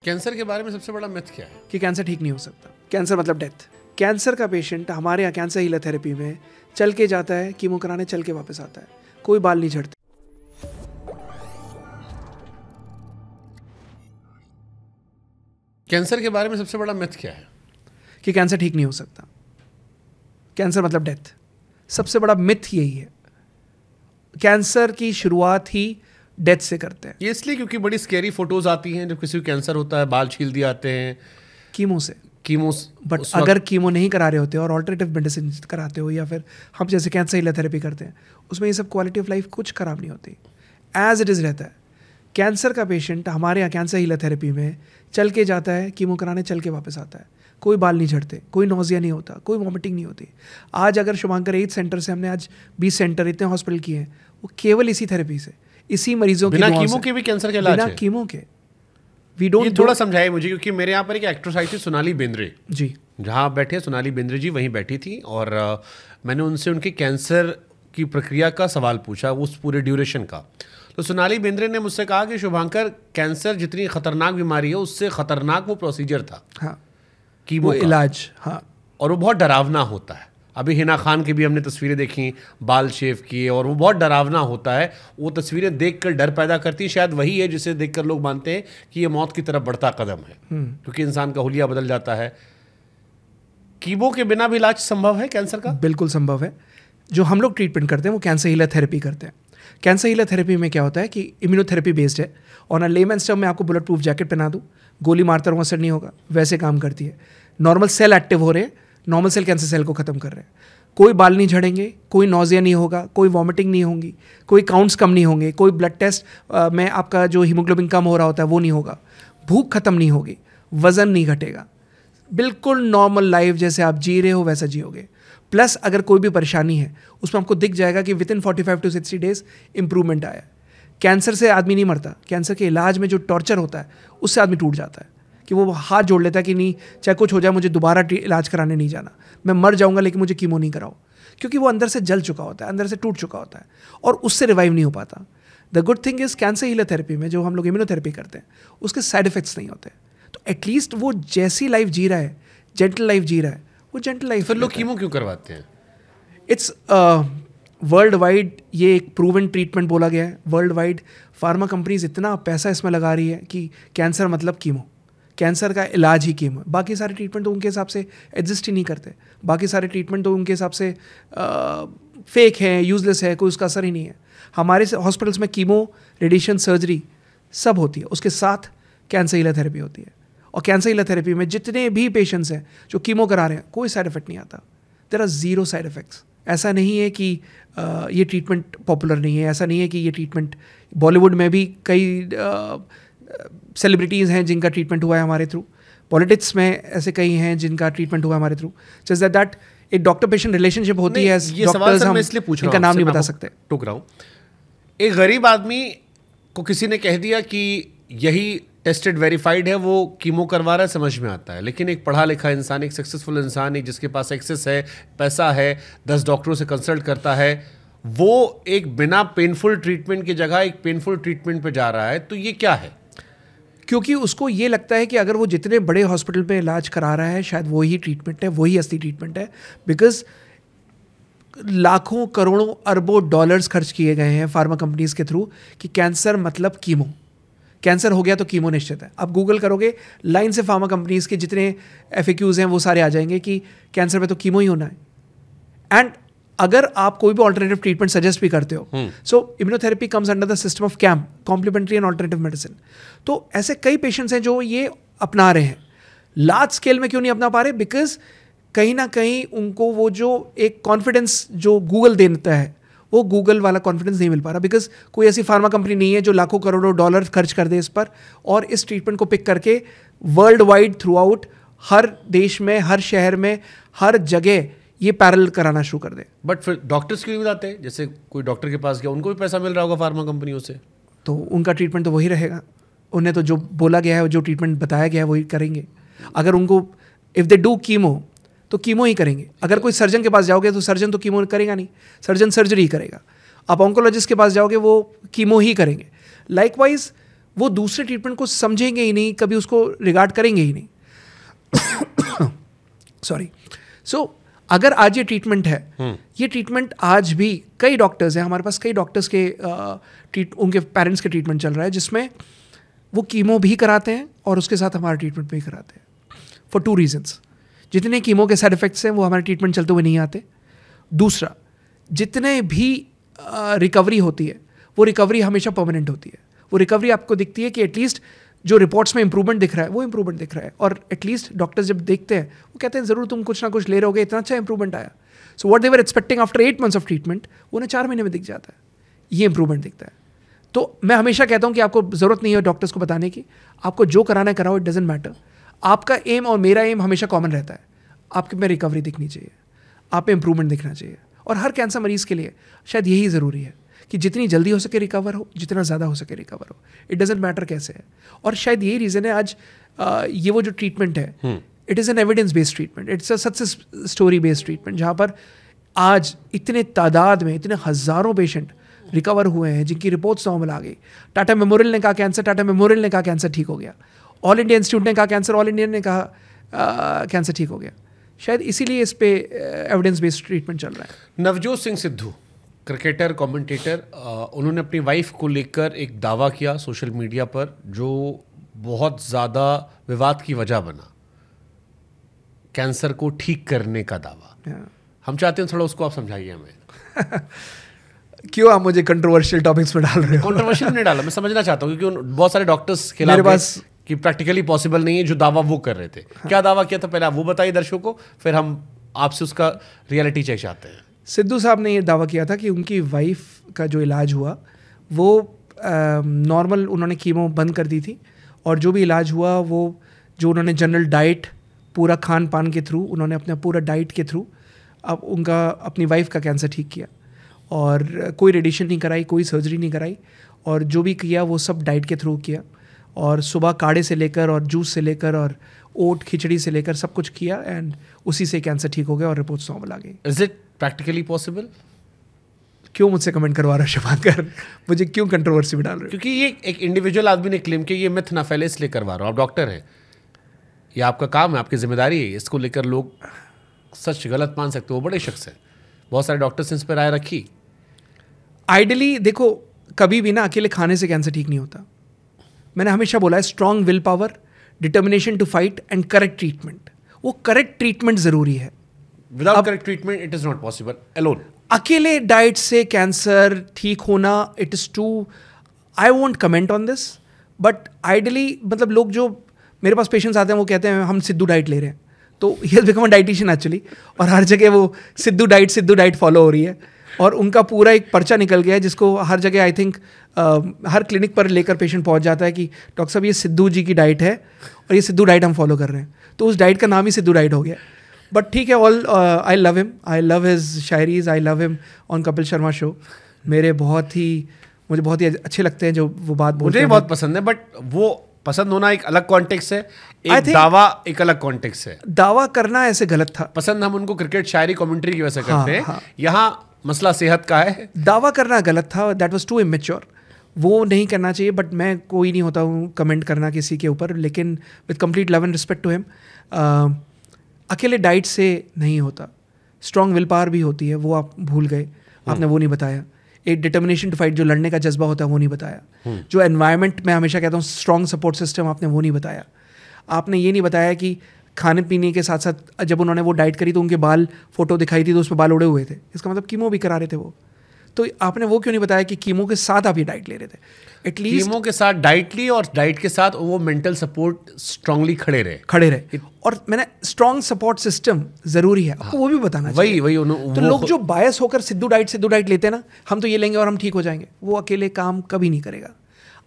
Cancer के बारे में सबसे बड़ा मिथ क्या है? कि कैंसर ठीक नहीं हो सकता। कैंसर मतलब डेथ। कैंसर का पेशेंट हमारे यहाँ कैंसर हीलर थेरेपी में चल के जाता है, कीमो कराने चल के वापस आता है, कोई बाल नहीं झड़ते। कैंसर के बारे में सबसे बड़ा मिथ क्या है? कि कैंसर ठीक नहीं हो सकता। कैंसर मतलब डेथ। सबसे बड़ा मिथ यही है। कैंसर की शुरुआत ही डेथ से करते हैं। ये इसलिए क्योंकि बड़ी स्कैरी फोटोज आती हैं जब किसी को कैंसर होता है, बाल छील दिए आते हैं कीमो से। बट अगर कीमो नहीं करा रहे होते और ऑल्टरनेटिव मेडिसिन कराते हो या फिर हम जैसे कैंसर हीलर थेरेपी करते हैं, उसमें ये सब क्वालिटी ऑफ लाइफ कुछ खराब नहीं होती, एज इट इज़ रहता है। कैंसर का पेशेंट हमारे यहाँ कैंसर हीलर थेरेपी में चल के जाता है, कीमो कराने चल के वापस आता है, कोई बाल नहीं झड़ते, कोई नोजिया नहीं होता, कोई वॉमिटिंग नहीं होती। आज अगर शुभांकर 8 सेंटर से हमने आज 20 सेंटर इतने हॉस्पिटल किए हैं, वो केवल इसी थेरेपी से, इसी मरीजों की बिना कीमो के भी कैंसर के इलाज है। बिना कीमो के वी ये डोंट। थोड़ा समझाइए मुझे, क्योंकि मेरे यहाँ पर एक एक्ट्रेस आई थी सोनाली बेंद्रे जी, जहाँ बैठे सोनाली बेंद्रे जी वहीं बैठी थी, और मैंने उनसे उनके कैंसर की प्रक्रिया का सवाल पूछा, उस पूरे ड्यूरेशन का। तो सोनाली बेंद्रे ने मुझसे कहा कि शुभांकर, कैंसर जितनी खतरनाक बीमारी है उससे खतरनाक वो प्रोसीजर था, हाँ, कीमो वो इलाज, हाँ, और वो बहुत डरावना होता है। अभी हिना खान की भी हमने तस्वीरें देखी, बाल शेव किए, और वो बहुत डरावना होता है। वो तस्वीरें देखकर डर पैदा करती हैं। शायद वही है जिसे देखकर लोग मानते हैं कि ये मौत की तरफ बढ़ता कदम है, क्योंकि इंसान का हुलिया बदल जाता है। कीमो के बिना भी इलाज संभव है कैंसर का? बिल्कुल संभव है। जो हम लोग ट्रीटमेंट करते हैं वो कैंसर हीलर थेरेपी करते हैं। कैंसर हीलर थेरेपी में क्या होता है कि इम्यूनोथेरेपी बेस्ड है, और ना लेमैन्स टर्म में आपको बुलेट प्रूफ जैकेट पहना दूँ, गोली मारता रहूँ असर नहीं होगा, वैसे काम करती है। नॉर्मल सेल एक्टिव हो रहे हैं, नॉर्मल सेल कैंसर सेल को खत्म कर रहे हैं। कोई बाल नहीं झड़ेंगे, कोई नोजिया नहीं होगा, कोई वॉमिटिंग नहीं होगी, कोई काउंट्स कम नहीं होंगे, कोई ब्लड टेस्ट में आपका जो हीमोग्लोबिन कम हो रहा होता है वो नहीं होगा, भूख खत्म नहीं होगी, वजन नहीं घटेगा, बिल्कुल नॉर्मल लाइफ जैसे आप जी रहे हो वैसा जियोगे। प्लस अगर कोई भी परेशानी है उसमें आपको दिख जाएगा कि with in 45 to 60 days improvement आया। कैंसर से आदमी नहीं मरता, कैंसर के इलाज में जो टॉर्चर होता है उससे आदमी टूट जाता है, कि वो हाथ जोड़ लेता है कि नहीं, चाहे कुछ हो जाए मुझे दोबारा इलाज कराने नहीं जाना, मैं मर जाऊंगा लेकिन मुझे कीमो नहीं कराओ, क्योंकि वो अंदर से जल चुका होता है, अंदर से टूट चुका होता है और उससे रिवाइव नहीं हो पाता। The good thing is cancer healer therapy में जो हम लोग इम्यूनोथेरेपी करते हैं उसके साइड इफेक्ट्स नहीं होते, तो एटलीस्ट वो जैसी लाइफ जी रहा है, जेंटल लाइफ जी रहा है, वो जेंटल लाइफ। फिर लोग कीमो क्यों करवाते हैं? इट्स वर्ल्ड वाइड ये एक प्रूवन ट्रीटमेंट बोला गया है। वर्ल्ड वाइड फार्मा कंपनीज इतना पैसा इसमें लगा रही है कि कैंसर मतलब कीमो, कैंसर का इलाज ही कीमो। बाकी सारे ट्रीटमेंट तो उनके हिसाब से एग्जिस्ट ही नहीं करते, बाकी सारे ट्रीटमेंट तो उनके हिसाब से फेक है, यूजलेस है, कोई उसका असर ही नहीं है। हमारे हॉस्पिटल्स में कीमो, रेडिएशन, सर्जरी सब होती है, उसके साथ कैंसर हीलर थेरेपी होती है। और कैंसर हीलर थेरेपी में जितने भी पेशेंट्स हैं जो कीमो करा रहे हैं कोई साइड इफेक्ट नहीं आता। There are 0 side effects. ऐसा नहीं है कि ये ट्रीटमेंट पॉपुलर नहीं है, ऐसा नहीं है कि ये ट्रीटमेंट, बॉलीवुड में भी कई सेलिब्रिटीज़ हैं जिनका ट्रीटमेंट हुआ है हमारे थ्रू, पॉलिटिक्स में ऐसे कई हैं जिनका ट्रीटमेंट हुआ है हमारे थ्रू। जस्ट दैट एक डॉक्टर पेशेंट रिलेशनशिप होती है। डॉक्टर्स हम इसलिए पूछ रहा हूं, इनका नाम नहीं बता सकते, टोक रहा हूं। एक गरीब आदमी को किसी ने कह दिया कि यही टेस्टेड वेरीफाइड है, वो कीमो करवा रहा है, समझ में आता है। लेकिन एक पढ़ा लिखा इंसान, एक सक्सेसफुल इंसान, एक जिसके पास एक्सेस है, पैसा है, 10 डॉक्टरों से कंसल्ट करता है, वो एक बिना पेनफुल ट्रीटमेंट की जगह एक पेनफुल ट्रीटमेंट पे जा रहा है, तो ये क्या है? क्योंकि उसको ये लगता है कि अगर वो जितने बड़े हॉस्पिटल में इलाज करा रहा है शायद वही ट्रीटमेंट है, वही असली ट्रीटमेंट है। बिकॉज लाखों करोड़ों अरबों डॉलर्स खर्च किए गए हैं फार्मा कंपनीज के थ्रू कि कैंसर मतलब कीमो, कैंसर हो गया तो कीमो निश्चित है। आप गूगल करोगे, लाइन से फार्मा कंपनीज के जितने FAQs हैं वो सारे आ जाएंगे कि कैंसर में तो कीमो ही होना है। एंड अगर आप कोई भी ऑल्टरनेटिव ट्रीटमेंट सजेस्ट भी करते हो, so immunotherapy comes under the system of CAM, complementary and alternative medicine. तो ऐसे कई पेशेंट्स हैं जो ये अपना रहे हैं। लार्ज स्केल में क्यों नहीं अपना पा रहे? बिकॉज कहीं ना कहीं उनको वो जो एक कॉन्फिडेंस जो गूगल देता है, वो गूगल वाला कॉन्फिडेंस नहीं मिल पा रहा। बिकॉज कोई ऐसी फार्मा कंपनी नहीं है जो लाखों करोड़ों डॉलर खर्च कर दे इस पर और इस ट्रीटमेंट को पिक करके वर्ल्ड वाइड थ्रू आउट हर देश में, हर शहर में, हर जगह ये पैरेलल कराना शुरू कर दे। बट फिर डॉक्टर्स क्यों नहीं बताते? जैसे कोई डॉक्टर के पास गया, उनको भी पैसा मिल रहा होगा फार्मा कंपनियों से, तो उनका ट्रीटमेंट तो वही रहेगा। उन्हें तो जो बोला गया है, जो ट्रीटमेंट बताया गया है वही करेंगे। अगर उनको इफ़ दे डू कीमो तो कीमो ही करेंगे। अगर कोई सर्जन के पास जाओगे तो सर्जन तो कीमो करेगा नहीं, सर्जन सर्जरी ही करेगा। आप ऑन्कोलॉजिस्ट के पास जाओगे वो कीमो ही करेंगे। लाइकवाइज वो दूसरे ट्रीटमेंट को समझेंगे ही नहीं, कभी उसको रिगार्ड करेंगे ही नहीं. सॉरी. सो अगर आज ये ट्रीटमेंट है, ये ट्रीटमेंट आज भी कई डॉक्टर्स हैं हमारे पास, कई डॉक्टर्स के उनके पेरेंट्स के ट्रीटमेंट चल रहा है जिसमें वो कीमो भी कराते हैं और उसके साथ हमारा ट्रीटमेंट भी कराते हैं, फॉर 2 रीजन्स. जितने कीमो के साइड इफेक्ट्स हैं वो हमारे ट्रीटमेंट चलते हुए नहीं आते. दूसरा, जितने भी रिकवरी होती है वो रिकवरी हमेशा परमानेंट होती है. वो रिकवरी आपको दिखती है कि एटलीस्ट जो रिपोर्ट्स में इंप्रूवमेंट दिख रहा है वो इंप्रूवमेंट दिख रहा है, और एटलीस्ट डॉक्टर्स जब देखते हैं वो कहते हैं ज़रूर तुम कुछ ना कुछ ले रहे होगे, इतना अच्छा इंप्रूवमेंट आया. So what they were expecting after 8 months of treatment वो उन्हें 4 महीने में दिख जाता है, ये इंप्रूवमेंट दिखता है. तो मैं हमेशा कहता हूँ कि आपको ज़रूरत नहीं है डॉक्टर्स को बताने की, आपको जो कराना है कराओ, इट डजेंट मैटर. आपका एम और मेरा एम हमेशा कॉमन रहता है, आपके में रिकवरी दिखनी चाहिए, आप में इंप्रूवमेंट दिखना चाहिए. और हर कैंसर मरीज़ के लिए शायद यही ज़रूरी है कि जितनी जल्दी हो सके रिकवर हो, जितना ज़्यादा हो सके रिकवर हो, इट डजेंट मैटर कैसे है. और शायद यही रीज़न है आज ये वो जो ट्रीटमेंट है, it is an evidence based treatment, it's a success story based treatment, जहाँ पर आज इतने तादाद में इतने हज़ारों पेशेंट रिकवर हुए हैं जिनकी रिपोर्ट्स नॉर्मल आ गई. टाटा मेमोरियल ने कहा कैंसर, टाटा मेमोरियल ने कहा कैंसर ठीक हो गया. ऑल इंडिया इंस्टीट्यूट ने कहा कैंसर, ऑल इंडिया ने कहा कैंसर ठीक हो गया. शायद इसीलिए इस पे एविडेंस बेस्ड ट्रीटमेंट चल रहा है. नवजोत सिंह सिद्धू, क्रिकेटर, कमेंटेटर, उन्होंने अपनी वाइफ को लेकर एक दावा किया सोशल मीडिया पर जो बहुत ज़्यादा विवाद की वजह बना. कैंसर को ठीक करने का दावा. हम चाहते हैं थोड़ा उसको आप समझाइए हमें. क्यों आप मुझे कंट्रोवर्शियल टॉपिक्स में डाल रहे हो? कंट्रोवर्शियल नहीं डाला, मैं समझना चाहता हूँ क्योंकि बहुत सारे डॉक्टर्स खिलाफ मेरे पास कि प्रैक्टिकली पॉसिबल नहीं है जो दावा वो कर रहे थे. हाँ. क्या दावा किया था पहले आप वो बताइए दर्शकों को, फिर हम आपसे उसका रियलिटी चेक चाहते हैं. सिद्धू साहब ने ये दावा किया था कि उनकी वाइफ का जो इलाज हुआ वो नॉर्मल, उन्होंने कीमो बंद कर दी थी, और जो भी इलाज हुआ वो जो उन्होंने जनरल डाइट, पूरा खान पान के थ्रू, उन्होंने अपना पूरा डाइट के थ्रू अब उनका अपनी वाइफ का कैंसर ठीक किया. और कोई रेडिएशन नहीं कराई, कोई सर्जरी नहीं कराई, और जो भी किया वो सब डाइट के थ्रू किया. और सुबह काढ़े से लेकर और जूस से लेकर और ओट खिचड़ी से लेकर सब कुछ किया, एंड उसी से कैंसर ठीक हो गया और रिपोर्ट्स नॉर्मल आ गई. Is it practically possible? क्यों मुझसे कमेंट करवा रहा है शुभांकर? मुझे क्यों कंट्रोवर्सी में डाल रहे हो? क्योंकि ये एक इंडिविजुअल आदमी ने क्लेम किया, ये मिथ ना फैले इसलिए करवा रहा हूँ. आप डॉक्टर हैं, ये आपका काम है, आपकी जिम्मेदारी है. इसको लेकर लोग सच गलत मान सकते हो, वो बड़े शख्स है. बहुत सारे डॉक्टर्स ने इस पर राय रखी. आइडियली देखो, कभी भी ना अकेले खाने से कैंसर ठीक नहीं होता. मैंने हमेशा बोला है strong will power, determination to fight and correct treatment. वो करेक्ट ट्रीटमेंट ज़रूरी है. Without correct treatment it is not possible alone. अकेले डाइट से कैंसर ठीक होना, it is too, I won't comment on this, but ideally मतलब लोग जो मेरे पास पेशेंट्स आते हैं वो कहते हैं हम सिद्धू डाइट ले रहे हैं, तो he has become a dietitian actually, और हर जगह वो सिद्धू डाइट फॉलो हो रही है, और उनका पूरा एक पर्चा निकल गया है जिसको हर जगह आई थिंक हर क्लिनिक पर लेकर पेशेंट पहुंच जाता है कि डॉक्टर साहब ये सिद्धू जी की डाइट है और ये सिद्धू डाइट हम फॉलो कर रहे हैं. तो उस डाइट का नाम ही सिद्धू डाइट हो गया. बट ठीक है, all I love him, I love his shayaris, I love him on Kapil Sharma show. मुझे बहुत ही अच्छे लगते हैं जो वो बात बोलते हैं. मुझे बहुत पसंद है, बट वो पसंद होना एक अलग कॉन्टेक्स्ट है, एक दावा एक अलग कॉन्टेक्स्ट है. दावा करना ऐसे गलत था. पसंद हम उनको क्रिकेट, शायरी, कमेंट्री की वजह से करते हैं. हाँ. यहाँ मसला सेहत का है. दावा करना गलत था, दैट वाज टू इमेच्योर. वो नहीं करना चाहिए, बट मैं कोई नहीं होता हूँ कमेंट करना किसी के ऊपर, लेकिन with complete love and respect to him, अकेले डाइट से नहीं होता. स्ट्रॉन्ग विल पावर भी होती है, वो आप भूल गए, आपने वो नहीं बताया. एक डिटर्मिनेशन टू फाइट, जो लड़ने का जज्बा होता है, वो नहीं बताया. जो एनवायरनमेंट, मैं हमेशा कहता हूँ स्ट्रॉन्ग सपोर्ट सिस्टम, आपने वो नहीं बताया. आपने ये नहीं बताया कि खाने पीने के साथ साथ जब उन्होंने वो डाइट करी तो उनके बाल, फोटो दिखाई थी तो उस पर बाल उड़े हुए थे, इसका मतलब कीमो भी करा रहे थे वो. तो आपने वो क्यों नहीं बताया कि कीमो के साथ आप ये डाइट ले रहे थे? एटलीस्ट कीमो के साथ डाइट ली, और डाइट के साथ वो मेंटल सपोर्ट स्ट्रांगली खड़े रहे. और मैंने स्ट्रॉन्ग सपोर्ट सिस्टम जरूरी है, आपको वो भी बताना चाहिए. वही तो लोग जो बायस होकर सिद्धू डाइट लेते हैं ना, हम तो ये लेंगे और हम ठीक हो जाएंगे, वो अकेले काम कभी नहीं करेगा.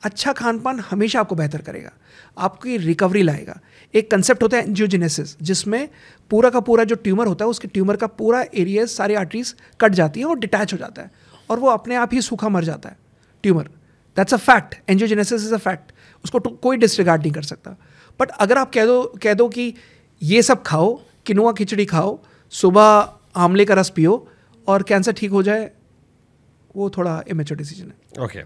अच्छा खान पान हमेशा आपको बेहतर करेगा, आपकी रिकवरी लाएगा. एक कंसेप्ट होता है एंजियोजेनेसिस, जिसमें पूरा का पूरा जो ट्यूमर होता है, उसके ट्यूमर का पूरा एरिया, सारी आर्टरीज कट जाती है और डिटैच हो जाता है, और वो अपने आप ही सूखा मर जाता है tumour. That's a fact. Angiogenesis is a fact, उसको कोई डिसरिगार्ड नहीं कर सकता. बट अगर आप कह दो कि ये सब खाओ, किनुआ खिचड़ी खाओ, सुबह आंवले का रस पियो और कैंसर ठीक हो जाए, वो थोड़ा इमेच्योर डिसीजन है. ओके.